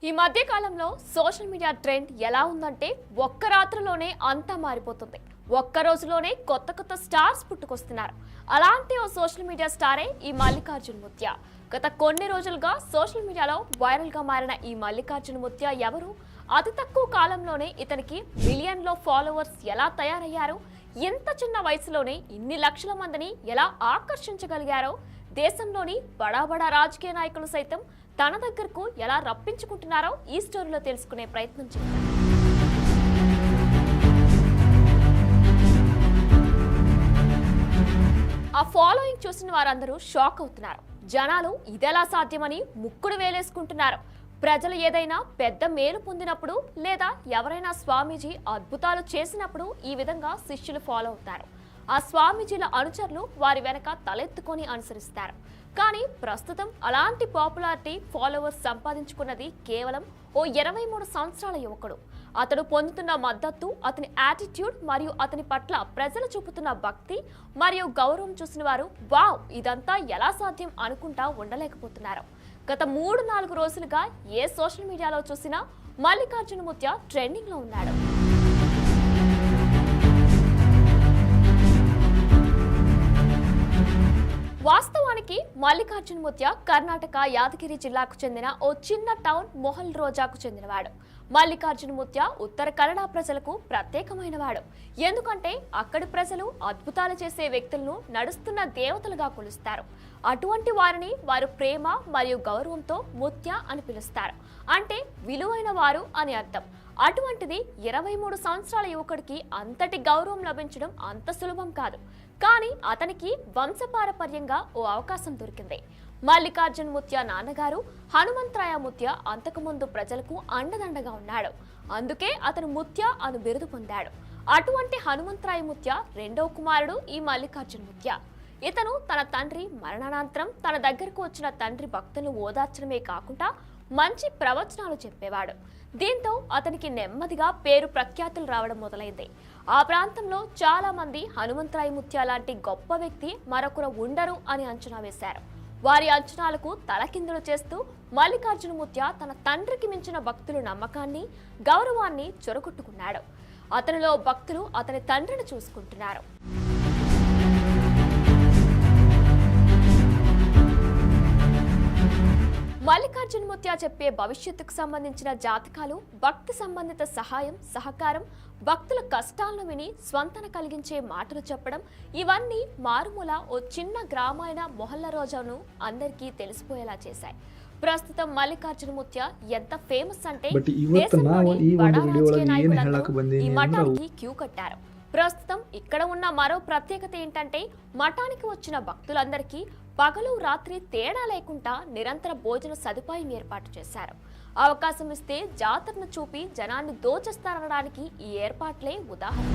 ఈ మధ్య కాలంలో సోషల్ మీడియా ట్రెండ్ ఎలా ఉందంటే ఒక్క రాత్రిలోనే అంతా మారిపోతుంది. ఒక్క రోజులోనే కొత్త కొత్త స్టార్స్ పుట్టుకొస్తున్నారు. అలాంటి ఓ సోషల్ మీడియా స్టారే ఈ మల్లికార్జున్ ముత్య. గత కొన్ని రోజులుగా సోషల్ మీడియాలో వైరల్ గా మారిన ఈ మల్లికార్జున్ ముత్య ఎవరు? అతి తక్కువ కాలంలోనే ఇతనికి మిలియన్లో ఫాలోవర్స్ ఎలా తయారయ్యారు? ఇంత చిన్న వయసులోనే ఇన్ని లక్షల మందిని ఎలా ఆకర్షించగలిగారో, దేశంలోని బడా రాజకీయ నాయకులు సైతం తన దగ్గరకు ఎలా రప్పించుకుంటున్నారో ఈ స్టోరీలో తెలుసుకునే ప్రయత్నం చేద్దాం. ఆ ఫాలోయింగ్ చూసిన వారందరూ షాక్ అవుతున్నారు. జనాలు ఇదెలా సాధ్యమని ముక్కుడు వేలేసుకుంటున్నారు. ప్రజలు ఏదైనా పెద్ద మేలు పొందినప్పుడు లేదా ఎవరైనా స్వామీజీ అద్భుతాలు చేసినప్పుడు ఈ విధంగా శిష్యులు ఫాలో అవుతారు. ఆ స్వామీజీల అనుచరులు వారి వెనక తలెత్తుకొని అనుసరిస్తారు. కానీ ప్రస్తుతం అలాంటి పాపులారిటీ ఫాలోవర్స్ సంపాదించుకున్నది కేవలం ఓ 23 సంవత్సరాల యువకుడు. అతడు పొందుతున్న మద్దతు, అతని యాటిట్యూడ్ మరియు అతని పట్ల ప్రజలు చూపుతున్న భక్తి మరియు గౌరవం చూసిన వారు వావ్, ఇదంతా ఎలా సాధ్యం అనుకుంటా ఉండలేకపోతున్నారు. గత 3-4 రోజులుగా ఏ సోషల్ మీడియాలో చూసినా మల్లికార్జున ముత్య ట్రెండింగ్ లో ఉన్నాడు. వాస్తవానికి మల్లికార్జున ముత్య కర్ణాటక యాదగిరి జిల్లాకు చెందిన ఓ చిన్న టౌన్ మొహల్ రోజాకు చెందినవాడు. మల్లికార్జున ముత్య ఉత్తర కన్నడ ప్రజలకు ప్రత్యేకమైనవాడు. ఎందుకంటే అక్కడి ప్రజలు అద్భుతాలు చేసే వ్యక్తులను నడుస్తున్న దేవతలుగా కొలుస్తారు. అటువంటి వారిని వారు ప్రేమ మరియు గౌరవంతో ముత్య అని పిలుస్తారు. అంటే విలువైన వారు అని అర్థం. అటువంటిది 23 సంవత్సరాల యువకుడికి అంతటి గౌరవం లభించడం అంత సులభం కాదు. కానీ అతనికి వంశపారపర్యంగా ఓ అవకాశం దొరికింది. మల్లికార్జున్ ముత్య నాన్నగారు హనుమంతరాయ ముత్య అంతకుముందు ప్రజలకు అండదండగా ఉన్నాడు. అందుకే అతను ముత్య అను బిరుదు పొందాడు. అటువంటి హనుమంతరాయ ముత్య రెండో కుమారుడు ఈ మల్లికార్జున్ ముత్య. ఇతను తన తండ్రి మరణానంతరం తన దగ్గరకు వచ్చిన తండ్రి భక్తులను ఓదార్చడమే కాకుండా మంచి ప్రవచనాలు చెప్పేవాడు. దీంతో అతనికి నెమ్మదిగా పేరు ప్రఖ్యాతులు రావడం మొదలైంది. ఆ ప్రాంతంలో చాలా మంది హనుమంతరాయ ముత్య లాంటి గొప్ప వ్యక్తి మరొకరు ఉండరు అని అంచనా వేశారు. వారి అంచనాలకు తలకిందులు చేస్తూ మల్లికార్జున ముత్య తన తండ్రికి మించిన భక్తుల నమ్మకాన్ని, గౌరవాన్ని చొరగొట్టుకున్నాడు. అతనిలో భక్తులు అతని తండ్రిని చూసుకుంటున్నారు. మల్లికార్జున ముత్య చెప్పే భవిష్యత్తుకు సంబంధించిన జాతకాలు, భక్తి సంబంధిత సహాయం, సహకారం, భక్తుల కష్టాలను విని స్వంతన కలిగించే మాటలు చెప్పడం, ఇవన్నీ మారుమూల ఓ చిన్న గ్రామైన మొహల్ల రోజాను అందరికీ తెలిసిపోయేలా చేశాయి. ప్రస్తుతం మల్లికార్జున ముత్య ఎంత ఫేమస్ అంటే దేశంలోని బడా రాజకీయ నాయకులందరూ ఈ మఠానికి క్యూ కట్టారు. ప్రస్తుతం ఇక్కడ ఉన్న మరో ప్రత్యేకత ఏంటంటే మఠానికి వచ్చిన భక్తులందరికీ పగలు రాత్రి తేడా లేకుండా నిరంతర భోజన సదుపాయం ఏర్పాటు చేశారు. అవకాశం ఇస్తే జాతరను చూపి జనాన్ని దోచేస్తారనడానికి ఈ ఏర్పాట్లే ఉదాహరణ.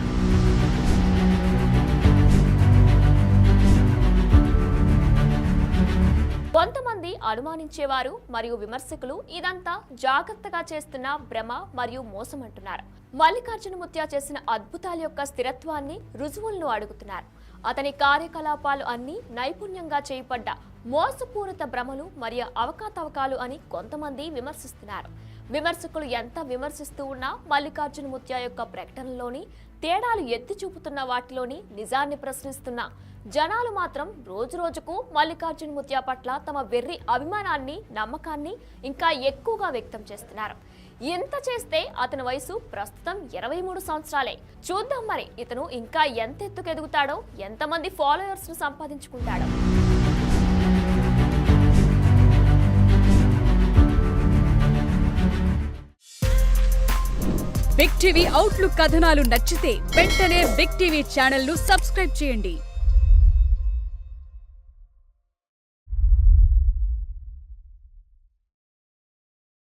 కొంతమంది అనుమానించేవారు మరియు విమర్శకులు ఇదంతా జాగ్రత్తగా చేస్తున్న భ్రమ మరియు మోసం అంటున్నారు. మల్లికార్జున ముత్య చేసిన అద్భుతాల యొక్క స్థిరత్వాన్ని, రుజువులను అడుగుతున్నారు. అతని కార్యకలాపాలు అన్ని నైపుణ్యంగా చేయబడ్డ మోసపూరిత భ్రమలు మరియు అవకాతవకాలు అని కొంతమంది విమర్శిస్తున్నారు. విమర్శకులు ఎంత విమర్శిస్తూ ఉన్నా మల్లికార్జున ముత్య యొక్క ప్రకటనలోని తేడాలు ఎత్తి చూపుతున్న వాటిలోని నిజాన్ని ప్రశ్నిస్తున్న జనాలు మాత్రం రోజుకు మల్లికార్జున ముత్య పట్ల తమ వెర్రి అభిమానాన్ని, నమ్మకాన్ని ఇంకా ఎక్కువగా వ్యక్తం చేస్తున్నారు. ఎంత చేస్తే అతని వయసు ప్రస్తుతం 23 సంవత్సరాలే. చూద్దాం మరి ఇతను ఇంకా ఎంత ఎత్తుకు ఎదుగుతాడో, ఎంతమంది ఫాలోయర్స్ ను సంపాదించుకుంటాడో. బిగ్ టీవీ అవుట్లుక్ కథనాలు నచ్చితే వెంటనే బిగ్ టీవీ ఛానల్ ను సబ్స్క్రైబ్ చేయండి.